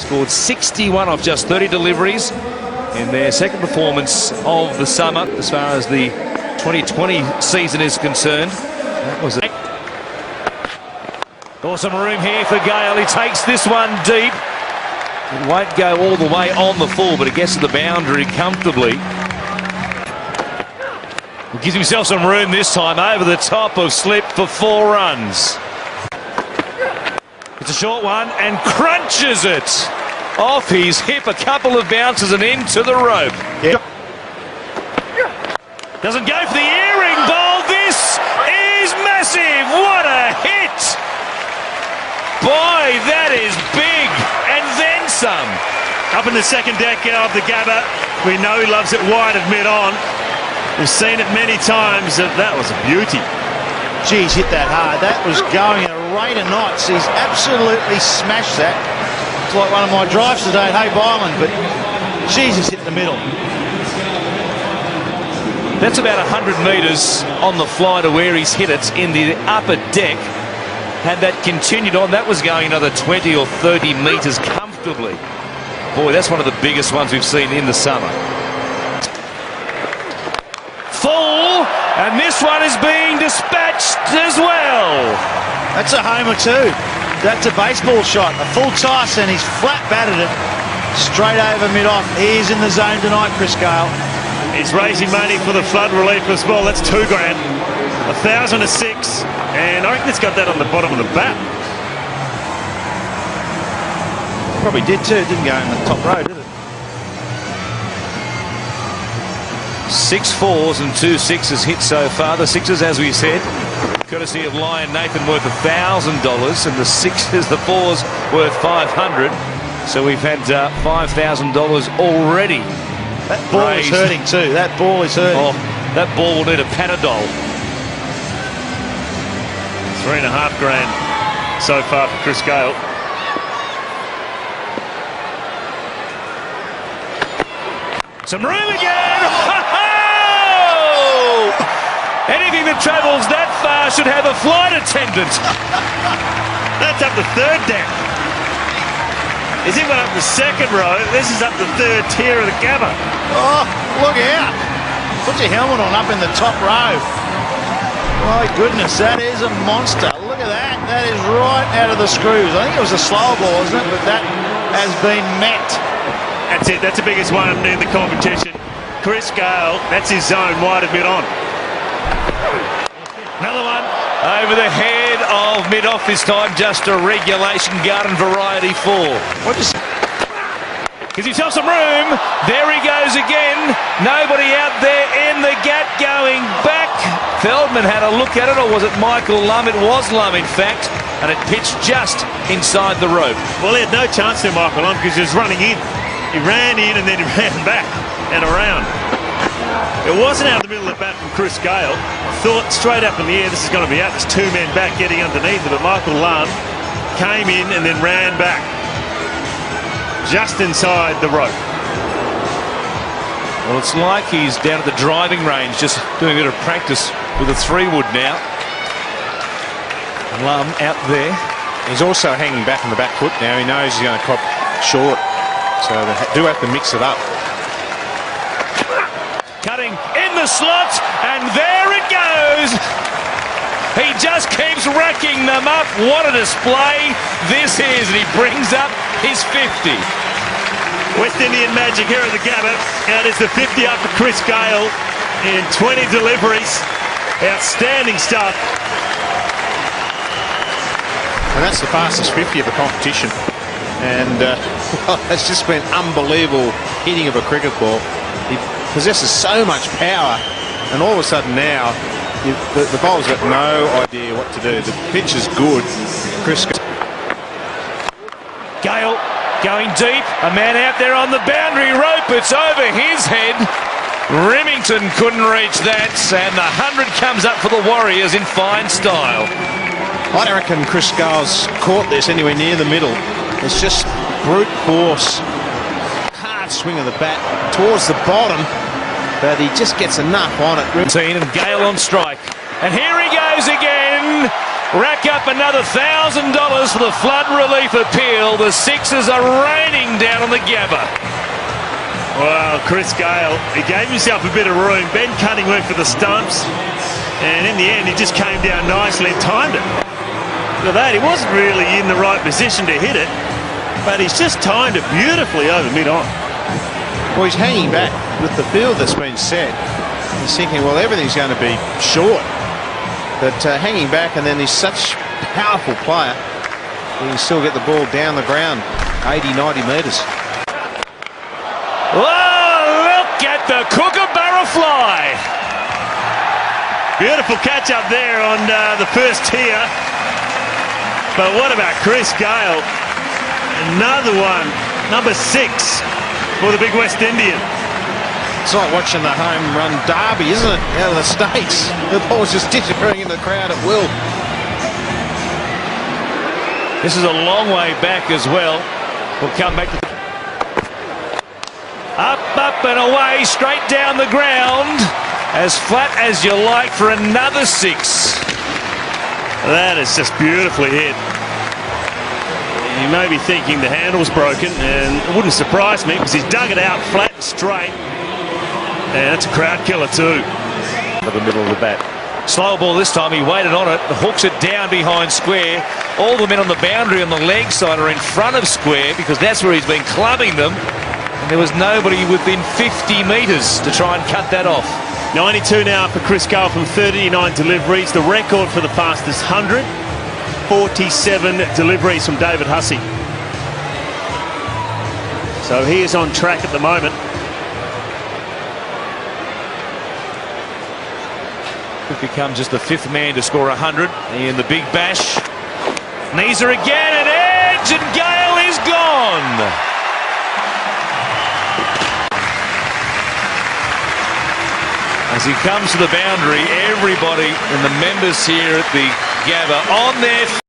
Scored 61 off just 30 deliveries in their second performance of the summer as far as the 2020 season is concerned. That was it. Awesome room here for Gayle. He takes this one deep. It won't go all the way on the full, but it gets to the boundary comfortably. He gives himself some room this time over the top of slip for 4 runs. It's a short one and crunches it off his hip, a couple of bounces and into the rope. Yep. Doesn't go for the earring ball. This is massive. What a hit! Boy, that is big, and then some. Up in the second deck of the Gabba, we know he loves it wide of mid-on. We've seen it many times. That was a beauty. Geez, hit that hard. That was going at a rate of knots. He's absolutely smashed that. It's like one of my drives today at Hay Byland, but Jesus hit the middle. That's about 100 metres on the fly to where he's hit it in the upper deck. Had that continued on, that was going another 20 or 30 metres comfortably. Boy, that's one of the biggest ones we've seen in the summer. Full, and this one is being dispatched as well. That's a homer too. That's a baseball shot. A full toss, and he's flat batted it straight over mid-off. He's in the zone tonight, Chris Gayle. He's raising money for the flood relief as well. That's $2 grand. 1,000 to 6, and I reckon it's got that on the bottom of the bat. Probably did too. It didn't go in the top row, did it? 6 4s and 2 6s hit so far. The 6s, as we said, courtesy of Lion Nathan, worth $1,000, and the 6s, the 4s, worth $500. So we've had $5,000 already. That ball is hurting too. That ball is hurting. Oh, that ball will need a Panadol. 3.5 grand so far for Chris Gayle. Some room again. Anything that travels that far should have a flight attendant. That's up the third deck. Is he went up the second row? This is up the third tier of the Gabba. Oh, look out. Put your helmet on up in the top row. My goodness, that is a monster. Look at that. That is right out of the screws. I think it was a slow ball, isn't it? But that has been met. That's it. That's the biggest one in the competition. Chris Gayle, that's his zone, wide of mid-on. Another one over the head of mid-off this time. Just a regulation garden variety 4. Gives himself some room. There he goes again. Nobody out there in the gap going back. Feldman had a look at it, or was it Michael Lum? It was Lum, in fact, and it pitched just inside the rope. Well, he had no chance there, Michael Lum, because he was running in. He ran in and then he ran back and around. It wasn't out of the middle of the bat from Chris Gayle. Thought straight up in the air, this is going to be out. There's 2 men back getting underneath it, but Michael Lum came in and then ran back just inside the rope. Well, it's like he's down at the driving range, just doing a bit of practice with a 3-wood now. Lum out there. He's also hanging back on the back foot now. He knows he's going to crop short, so they do have to mix it up. Cutting in the slot, and there it goes. He just keeps racking them up. What a display this is, and he brings up his 50. West Indian magic here at the Gabba. That is the 50 up for Chris Gayle in 20 deliveries. Outstanding stuff. And that's the fastest 50 of the competition. And well, it's just been unbelievable hitting of a cricket ball. He possesses so much power, and all of a sudden now the bowler's got no idea what to do. The pitch is good. Chris Gayle going deep. A man out there on the boundary rope. It's over his head. Remington couldn't reach that, and the 100 comes up for the Warriors in fine style. I don't reckon Chris Gayle's caught this anywhere near the middle. It's just brute force. Hard swing of the bat towards the bottom, but he just gets enough on it. And Gayle on strike. And here he goes again. rack up another $1,000 for the flood relief appeal. The Sixers are raining down on the Gabba. Well, Chris Gayle, he gave himself a bit of room. Ben Cutting went for the stumps, and in the end, he just came down nicely and timed it. Look at that, he wasn't really in the right position to hit it, but he's just timed it beautifully over mid-on. Well, he's hanging back with the field that's been set. He's thinking, well, everything's going to be short. But hanging back, and then he's such a powerful player, he can still get the ball down the ground 80, 90 metres. Oh, look at the kookaburra fly. Beautiful catch up there on the first tier. But what about Chris Gayle? Another one, number 6 for the big West Indian. It's like watching the home run derby, isn't it, out of the States? The ball's just disappearing in the crowd at will. This is a long way back as well. We'll come back to up and away, straight down the ground, as flat as you like for another 6. That is just beautifully hit. You may be thinking the handle's broken, and it wouldn't surprise me because he's dug it out flat and straight. And that's a crowd killer too. For the middle of the bat. Slow ball this time, he waited on it, hooks it down behind square. All the men on the boundary on the leg side are in front of square because that's where he's been clubbing them. And there was nobody within 50 metres to try and cut that off. 92 now for Chris Gayle from 39 deliveries. The record for the fastest 100. 47 deliveries from David Hussey. So he is on track at the moment. Could become just the 5th man to score 100 in the big bash. Knees her again, an edge, and Gayle is gone. As he comes to the boundary, everybody and the members here at the Gabba on their